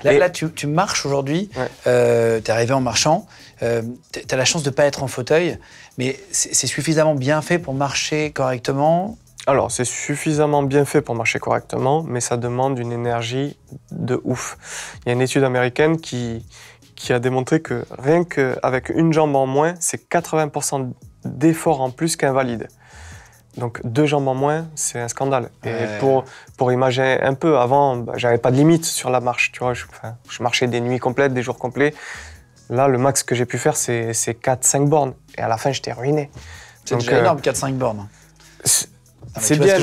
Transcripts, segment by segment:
Là, tu marches aujourd'hui, ouais. Tu es arrivé en marchant, tu as la chance de ne pas être en fauteuil, mais c'est suffisamment bien fait pour marcher correctement? Alors, c'est suffisamment bien fait pour marcher correctement, mais ça demande une énergie de ouf. Il y a une étude américaine qui a démontré que rien qu'avec une jambe en moins, c'est 80% d'effort en plus qu'invalide. Donc 2 jambes en moins, c'est un scandale. Et pour imaginer un peu, avant, j'avais pas de limite sur la marche. Tu vois, je marchais des nuits complètes, des jours complets. Là, le max que j'ai pu faire, c'est 4-5 bornes. Et à la fin, j'étais ruiné. C'est déjà énorme, 4-5 bornes. C'est bien,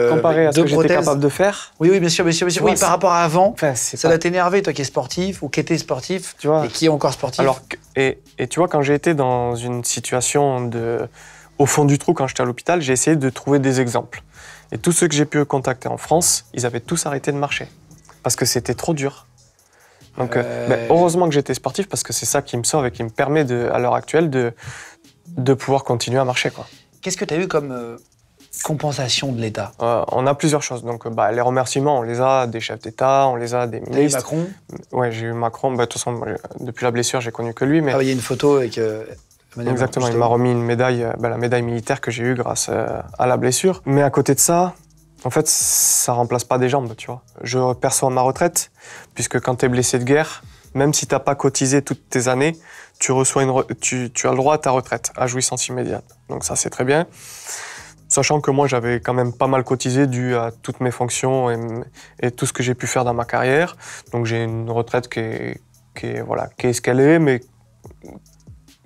comparé à ce que j'étais capable de faire. Oui, bien sûr. Oui, par rapport à avant, ça doit t'énerver, toi qui es sportif ou qui était sportif, tu vois, et qui est encore sportif. Alors, et tu vois, quand j'ai été dans une situation au fond du trou, quand j'étais à l'hôpital, j'ai essayé de trouver des exemples. Et tous ceux que j'ai pu contacter en France, ils avaient tous arrêté de marcher. Parce que c'était trop dur. Donc, heureusement que j'étais sportif, parce que c'est ça qui me sauve et qui me permet, à l'heure actuelle, de pouvoir continuer à marcher, quoi. Qu'est-ce que tu as eu comme compensation de l'État? On a plusieurs choses. Donc, les remerciements, on les a des chefs d'État, on les a des ministres. T'as eu Macron? Ouais, j'ai eu Macron. De toute façon, depuis la blessure, j'ai connu que lui. Mais... Ah, il y a une photo avec... Exactement, il m'a remis une médaille, la médaille militaire que j'ai eue grâce à la blessure. Mais à côté de ça, en fait, ça remplace pas des jambes, tu vois. Je perçois ma retraite, puisque quand tu es blessé de guerre, même si tu n'as pas cotisé toutes tes années, tu as le droit à ta retraite, à jouissance immédiate. Donc ça, c'est très bien. Sachant que moi, j'avais quand même pas mal cotisé dû à toutes mes fonctions et tout ce que j'ai pu faire dans ma carrière. Donc j'ai une retraite qui est ce qu'elle est, mais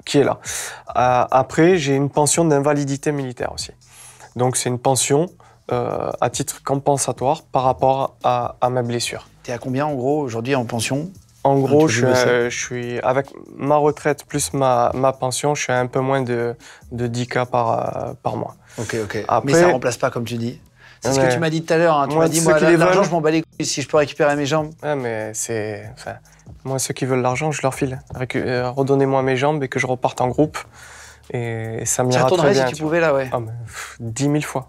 qui est là. Après, j'ai une pension d'invalidité militaire aussi. Donc c'est une pension à titre compensatoire par rapport à ma blessure. T'es à combien en gros aujourd'hui en pension? En gros, je suis avec ma retraite plus ma pension, je suis à un peu moins de 10K par mois. Ok. Après, mais ça ne remplace pas comme tu dis. C'est ce que tu m'as dit tout à l'heure. Hein. Tu m'as dit, moi, l'argent, je m'en bats les couilles si je peux récupérer mes jambes. Ouais, mais moi, ceux qui veulent l'argent, je leur file. Redonnez-moi mes jambes et que je reparte en groupe. Et ça m'ira très bien. Tu retournerais si tu pouvais là, ouais. 10 000 fois.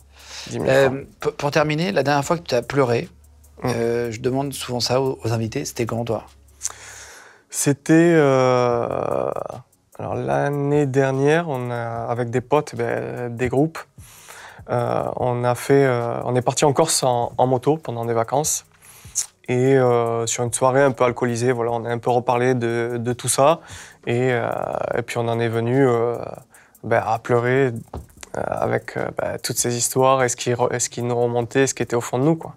10 000 fois. Pour terminer, la dernière fois que tu as pleuré, je demande souvent ça aux invités, c'était quand, toi? C'était... Alors, l'année dernière, avec des potes, des groupes, on est parti en Corse en moto pendant des vacances. Et sur une soirée un peu alcoolisée, voilà, on a un peu reparlé de tout ça. Et puis on en est venu à pleurer avec toutes ces histoires et ce qui nous remontait, ce qui était au fond de nous, quoi.